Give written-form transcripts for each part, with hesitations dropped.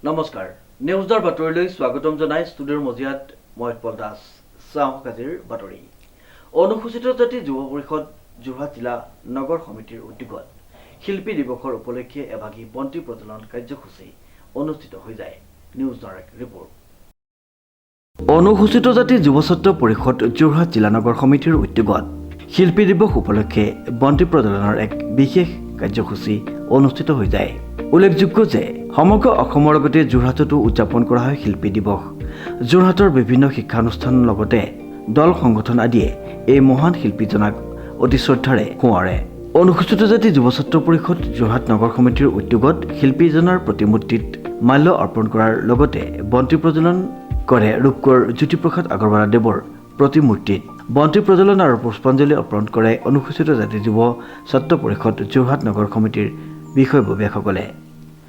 নমস্কাৰ নিউজৰ বাতৰিলৈ স্বাগতম জনাই ষ্টুডিঅ'ৰ মজিয়াত মই উৎপল দাস আজিৰ বাতৰি অনুসূচিত জাতি যুৱ পৰিষদ যোৰহাট জিলা নগৰ সমিতিৰ উদ্যোগত শিল্পী দিৱসৰ উপলক্ষে এভাগী বন্তি প্ৰজ্বলন কাৰ্যসূচী অনুষ্ঠিত হৈ যায় নিউজ ডাইৰেক্ট ৰিপৰ্ট অনুসূচিত জাতি যুৱ ছাত্ৰ পৰিষদ যোৰহাট জিলা নগৰ সমিতিৰ উদ্যোগত শিল্পী দিৱস উপলক্ষে বন্তি প্ৰজ্বলনৰ এক বিশেষ কাৰ্যসূচী অনুষ্ঠিত হৈ যায় উল্লেখযোগ্য যে সমগ্ৰ অসমৰ লগতে যোৰহাটতো উদযাপন কৰা হয় শিল্পী দিৱস যোৰহাটৰ বিভিন্ন শিক্ষানুষ্ঠানৰ লগতে দল সংগঠন আদিয়ে এই মহান শিল্পীজনক অতি শ্ৰদ্ধাৰে সোঁৱৰে অনুসূচিত জাতি যুৱ ছাত্ৰ পৰিষদ যোৰহাট নগৰ সমিতিৰ উদ্যোগত শিল্পীজনৰ প্ৰতিমূৰ্তিত মাল্য অৰ্পণ কৰাৰ লগতে বন্তি প্ৰজ্বলন কৰে ৰূপকৰ জ্যোতিপ্ৰসাদ আগৰৱালা দেৱৰ প্ৰতিমূৰ্তিত বন্তি প্ৰজ্বলন আৰু পুষ্পাঞ্জলি অৰ্পণ কৰে অনুসূচিত জাতি যুৱ ছাত্ৰ পৰিষদ যোৰহাট নগৰ সমিতিৰ বিষয়ববীয়াসকলে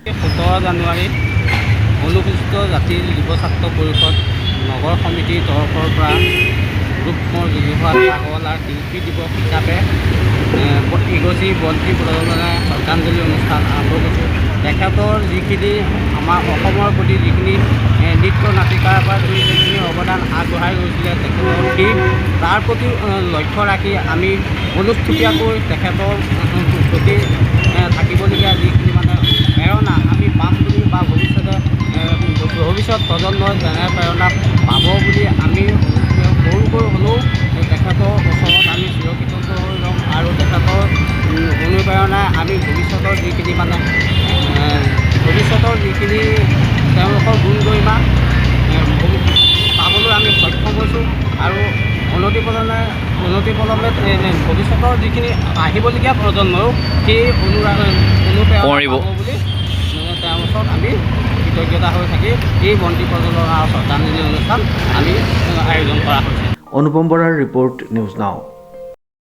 17 জানুৱাৰীত অনুসূচিত জাতিৰ যুৱ ছাত্ৰ পৰিষদ নগৰ সমিতিৰ তৰফৰ পৰা ৰূপকৰ জ্যোতিপ্ৰসাদ আগৰৱালাৰ শিল্পী দিৱস হিচাপে এগছি বন্তি প্ৰজ্বলনেৰে শ্ৰদ্ধাঞ্জলি অনুষ্ঠান আৰম্ভ কৰিছোঁ। তেখেতৰ যিখিনি আমাৰ অসমৰ প্ৰতি যিখিনি নৃত্য নাটিকাৰ পৰা ধৰি যিখিনি অৱদান আগবঢ়াই গৈছিলে তেখেতৰ সেই তাৰ প্ৰতি লক্ষ্য ৰাখি আমি অনুষ্টুপীয়াকৈ তেখেতৰ প্ৰতি থাকিবলগীয়া যিখিনি প্ৰেৰণা আমি পাম বুলি বা ভৱিষ্যত প্ৰজন্মই তেনে প্ৰেৰণা পাব বুলি আমি সৰুকৈ হ'লেও তেখেতৰ ওচৰত আমি চিৰকৃতজ্ঞ হৈ ল'ম আৰু তেখেতৰ অনুপ্ৰেৰণাই আমি ভৱিষ্যতৰ যিখিনি তেওঁলোকৰ গুণ গৰিমা পাবলৈ আমি সক্ষম হৈছোঁ আৰু অনতিপলমে ভৱিষ্যতৰ যিখিনি আহিবলগীয়া প্ৰজন্মও সেই অনুপ্ৰেৰণা পাব বুলি তেওঁৰ ওচৰত আমি কৃতজ্ঞতা হৈ থাকি এই বন্তি প্ৰজ্বলন আৰু শ্ৰদ্ধাঞ্জলি অনুষ্ঠান আমি আয়োজন কৰা হৈছে। অনুপম বৰাৰ ৰিপৰ্ট নিউজ নাও।